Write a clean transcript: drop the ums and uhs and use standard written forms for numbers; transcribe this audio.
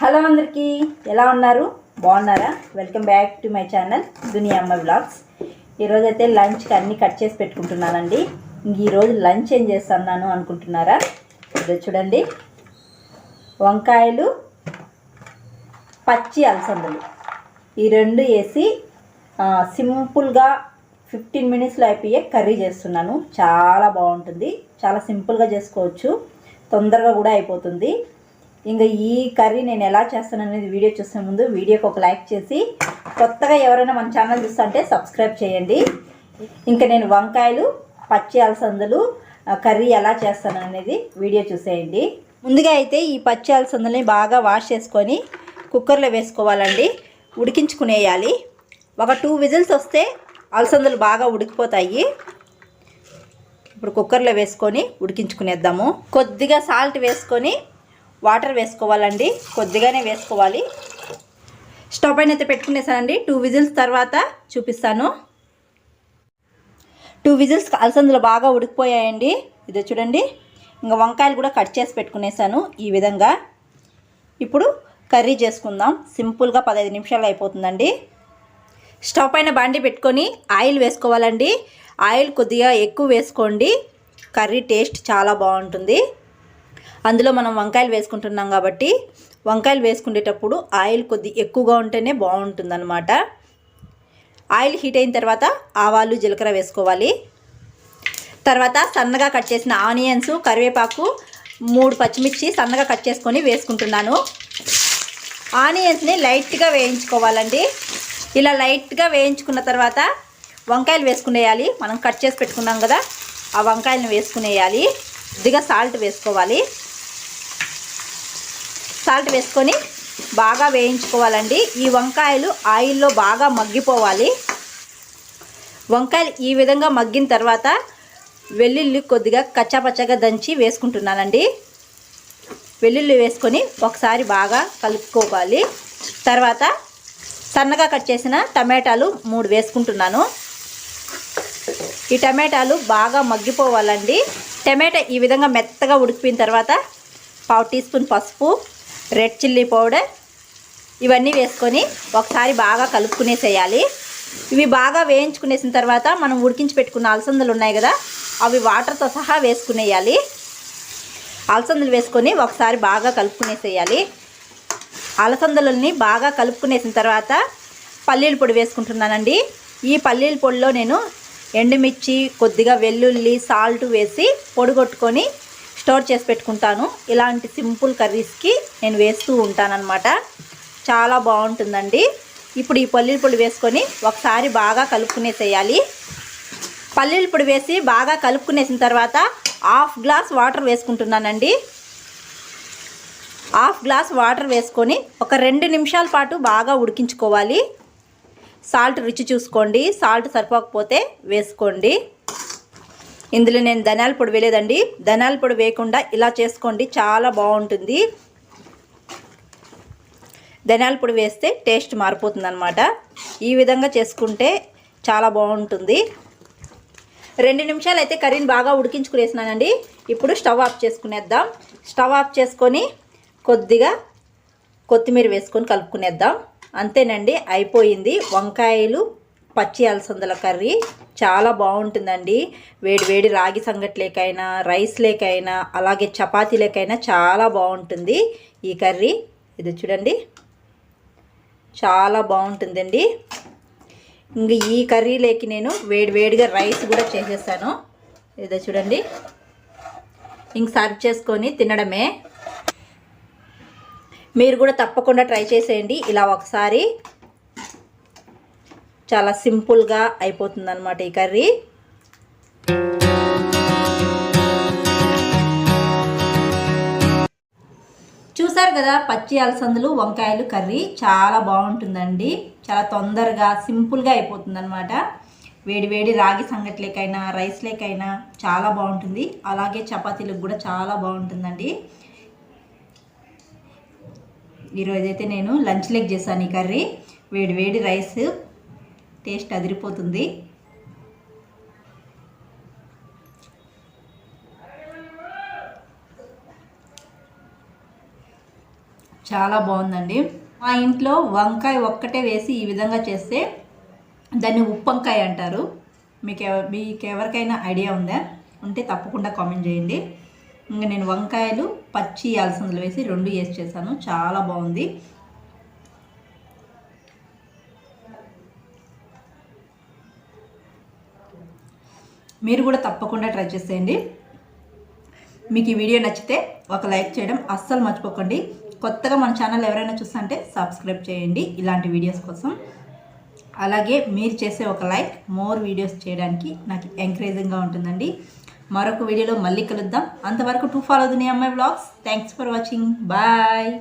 Hello అందరికీ, ఎలా ఉన్నారు? బాగున్నారా? Welcome back to my channel దునియా అమ్మ వ్లాగ్స్. ఈరోజు అయితే లంచ్కి అన్నీ కట్ చేసి పెట్టుకుంటున్నానండి. ఈరోజు లంచ్ ఏం చేస్తున్నాను అనుకుంటున్నారా? ఇది చూడండి, వంకాయలు, పచ్చి అలసందలు ఈ రెండు వేసి సింపుల్గా 15 మినిట్స్లో అయిపోయే కర్రీ చేస్తున్నాను. చాలా బాగుంటుంది, చాలా సింపుల్గా చేసుకోవచ్చు, తొందరగా కూడా అయిపోతుంది. ఇంకా ఈ కర్రీ నేను ఎలా చేస్తాను అనేది వీడియో చూసే ముందు వీడియోకి ఒక లైక్ చేసి, కొత్తగా ఎవరైనా మన ఛానల్ చూస్తుంటే సబ్స్క్రైబ్ చేయండి. ఇంకా నేను వంకాయలు, పచ్చి అలసందలు కర్రీ ఎలా చేస్తాను అనేది వీడియో చూసేయండి. ముందుగా అయితే ఈ పచ్చి అలసందల్ని బాగా వాష్ చేసుకొని కుక్కర్లో వేసుకోవాలండి, ఉడికించుకునేయాలి. ఒక 2 విజిల్స్ వస్తే అలసందలు బాగా ఉడికిపోతాయి. ఇప్పుడు కుక్కర్లో వేసుకొని ఉడికించుకునేద్దాము. కొద్దిగా సాల్ట్ వేసుకొని వాటర్ వేసుకోవాలండి, కొద్దిగానే వేసుకోవాలి. స్టవ్ పైన అయితే పెట్టుకునేసానండి. 2 విజిల్స్ తర్వాత చూపిస్తాను. 2 విజిల్స్ అలసందలు బాగా ఉడికిపోయాయండి. ఇదే చూడండి. ఇంకా వంకాయలు కూడా కట్ చేసి పెట్టుకునేసాను ఈ విధంగా. ఇప్పుడు కర్రీ చేసుకుందాం. సింపుల్గా 15 నిమిషాలు అయిపోతుందండి. స్టవ్ పైన బాండి పెట్టుకొని ఆయిల్ వేసుకోవాలండి. ఆయిల్ కొద్దిగా ఎక్కువ వేసుకోండి, కర్రీ టేస్ట్ చాలా బాగుంటుంది. అందులో మనం వంకాయలు వేసుకుంటున్నాం కాబట్టి వంకాయలు వేసుకునేటప్పుడు ఆయిల్ కొద్దిగా ఎక్కువగా ఉంటేనే బాగుంటుందన్నమాట. ఆయిల్ హీట్ అయిన తర్వాత ఆవాలు, జీలకర్ర వేసుకోవాలి. తర్వాత సన్నగా కట్ చేసిన ఆనియన్స్, కరివేపాకు, 3 పచ్చిమిర్చి సన్నగా కట్ చేసుకొని వేసుకుంటున్నాను. ఆనియన్స్ని లైట్గా వేయించుకోవాలండి. ఇలా లైట్గా వేయించుకున్న తర్వాత వంకాయలు వేసుకునేయాలి. మనం కట్ చేసి పెట్టుకున్నాం కదా, ఆ వంకాయలను వేసుకునేయాలి. కొద్దిగా సాల్ట్ వేసుకోవాలి. సాల్ట్ వేసుకొని బాగా వేయించుకోవాలండి. ఈ వంకాయలు ఆయిల్లో బాగా మగ్గిపోవాలి. వంకాయలు ఈ విధంగా మగ్గిన తర్వాత వెల్లుల్లి కొద్దిగా కచ్చాపచ్చగా దంచి వేసుకుంటున్నానండి. వెల్లుల్లి వేసుకొని ఒకసారి బాగా కలుపుకోవాలి. తర్వాత సన్నగా కట్ చేసిన టమాటాలు 3 వేసుకుంటున్నాను. ఈ టమాటాలు బాగా మగ్గిపోవాలండి. టమాటా ఈ విధంగా మెత్తగా ఉడికిపోయిన తర్వాత 1/2 టీ స్పూన్ పసుపు, రెడ్ చిల్లీ పౌడర్ ఇవన్నీ వేసుకొని ఒకసారి బాగా కలుపుకునేసేయాలి. ఇవి బాగా వేయించుకునేసిన తర్వాత మనం ఉడికించి పెట్టుకున్న అలసందలు ఉన్నాయి కదా, అవి వాటర్తో సహా వేసుకునేయాలి. అలసందలు వేసుకొని ఒకసారి బాగా కలుపుకునేసేయాలి. అలసందలని బాగా కలుపుకునేసిన తర్వాత పల్లీల పొడి వేసుకుంటున్నానండి. ఈ పల్లీల పొడిలో నేను ఎండుమిర్చి, కొద్దిగా వెల్లుల్లి, సాల్ట్ వేసి పొడి కొట్టుకొని స్టోర్ చేసి పెట్టుకుంటాను. ఇలాంటి సింపుల్ కర్రీస్కి నేను వేస్తూ ఉంటానన్నమాట. చాలా బాగుంటుందండి. ఇప్పుడు ఈ పల్లీల పొడి వేసుకొని ఒకసారి బాగా కలుపుకునేసేయాలి. పల్లీల పొడి వేసి బాగా కలుపుకునేసిన తర్వాత 1/2 గ్లాస్ వాటర్ వేసుకుంటున్నానండి. 1/2 గ్లాస్ వాటర్ వేసుకొని ఒక 2 నిమిషాల పాటు బాగా ఉడికించుకోవాలి. సాల్ట్ రుచి చూసుకోండి, సాల్ట్ సరిపోకపోతే వేసుకోండి. ఇందులో నేను ధనియాల పొడి వేయలేదండి. ధనియాల పొడి వేయకుండా ఇలా చేసుకోండి, చాలా బాగుంటుంది. ధనియాల పొడి వేస్తే టేస్ట్ మారిపోతుంది అన్నమాట. ఈ విధంగా చేసుకుంటే చాలా బాగుంటుంది. 2 నిమిషాలు అయితే కర్రీని బాగా ఉడికించుకునేసినానండి. ఇప్పుడు స్టవ్ ఆఫ్ చేసుకునేద్దాం. స్టవ్ ఆఫ్ చేసుకొని కొద్దిగా కొత్తిమీర వేసుకొని కలుపుకునేద్దాం. అంతేనండి, అయిపోయింది. వంకాయలు, పచ్చి అలసందల కర్రీ చాలా బాగుంటుందండి. వేడి వేడి రాగి సంగట్లేకైనా, రైస్ లేకైనా, అలాగే చపాతీలేకైనా చాలా బాగుంటుంది ఈ కర్రీ. ఇది చూడండి, చాలా బాగుంటుందండి. ఇంక ఈ కర్రీలోకి నేను వేడివేడిగా రైస్ కూడా చేసేసాను. ఇదో చూడండి, ఇంక సర్వ్ చేసుకొని తినడమే. మీరు కూడా తప్పకుండా ట్రై చేసేయండి ఇలా ఒకసారి. చాలా సింపుల్గా అయిపోతుందన్నమాట ఈ కర్రీ. చూసారు కదా, పచ్చి అలసందలు, వంకాయలు కర్రీ చాలా బాగుంటుందండి. చాలా తొందరగా సింపుల్గా అయిపోతుందన్నమాట. వేడి వేడి రాగి సంగట్లేకైనా, రైస్ లేకైనా చాలా బాగుంటుంది. అలాగే చపాతీలకు కూడా చాలా బాగుంటుందండి. ఈరోజైతే నేను లంచ్ లెగ్ చేశాను ఈ కర్రీ. వేడి వేడి రైస్, టేస్ట్ అదిరిపోతుంది. చాలా బాగుందండి. మా ఇంట్లో వంకాయ ఒక్కటే వేసి ఈ విధంగా చేస్తే దాన్ని ఉప్పంకాయ అంటారు. మీకు ఎవరికైనా ఐడియా ఉందా? ఉంటే తప్పకుండా కామెంట్ చేయండి. ఇంకా నేను వంకాయలు పచ్చి అలసందలు వేసి 2 వేసి చేశాను. చాలా బాగుంది. మీరు కూడా తప్పకుండా ట్రై చేసేయండి. మీకు ఈ వీడియో నచ్చితే ఒక లైక్ చేయడం అస్సలు మర్చిపోకండి. కొత్తగా మన ఛానల్ ఎవరైనా చూస్తుంటే సబ్స్క్రైబ్ చేయండి ఇలాంటి వీడియోస్ కోసం. అలాగే మీరు చేసే ఒక లైక్ మోర్ వీడియోస్ చేయడానికి నాకు ఎంకరేజింగ్గా ఉంటుందండి. మరొక వీడియోలో మళ్ళీ కలుద్దాం. అంతవరకు టు ఫాలో ది అమ్మాయి vlogs. Thanks for watching. Bye.